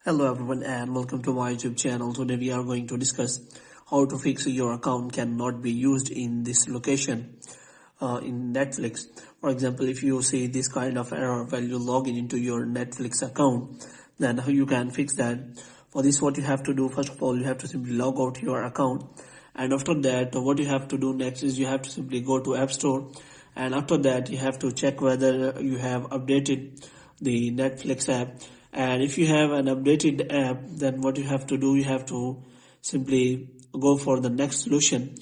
Hello everyone and welcome to my YouTube channel. Today we are going to discuss how to fix your account cannot be used in this location in Netflix. For example, if you see this kind of error while you log in into your Netflix account, then how you can fix that. For this, what you have to do, first of all, you have to simply log out your account, and after that what you have to do next is you have to simply go to App Store, and after that you have to check whether you have updated the Netflix app. And if you have an updated app, then what you have to do, you have to simply go for the next solution.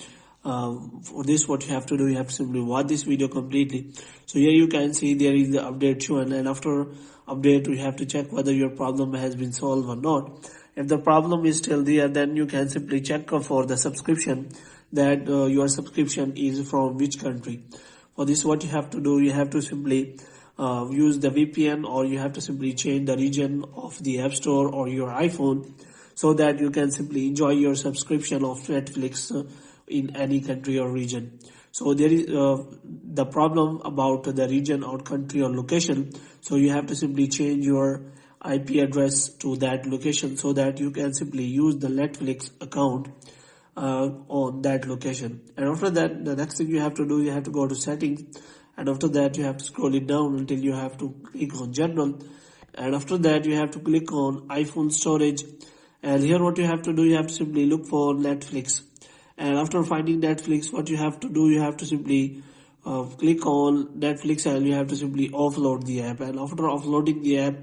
For this, what you have to do, you have to simply watch this video completely. So here you can see there is the update shown, and after update you have to check whether your problem has been solved or not. If the problem is still there, then you can simply check for the subscription, that your subscription is from which country. For this, what you have to do, you have to simply use the VPN, or you have to simply change the region of the App Store or your iPhone, so that you can simply enjoy your subscription of Netflix in any country or region. So there is the problem about the region or country or location. So you have to simply change your IP address to that location, so that you can simply use the Netflix account on that location. And after that, the next thing you have to do, you have to go to settings, and after that you have to scroll it down until you have to click on general, and after that you have to click on iPhone storage. And here what you have to do, you have to simply look for Netflix, and after finding Netflix, what you have to do, you have to simply click on Netflix, and you have to simply offload the app. And after offloading the app,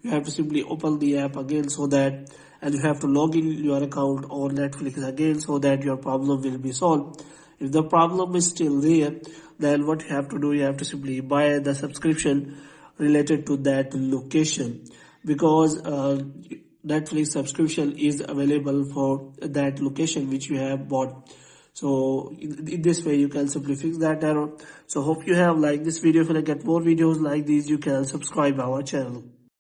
you have to simply open the app again, so that, and you have to log in your account on Netflix again, so that your problem will be solved. If the problem is still there, then what you have to do, you have to simply buy the subscription related to that location, because Netflix subscription is available for that location which you have bought. So in this way you can simply fix that error. So hope you have liked this video. If you want to get more videos like these, you can subscribe our channel.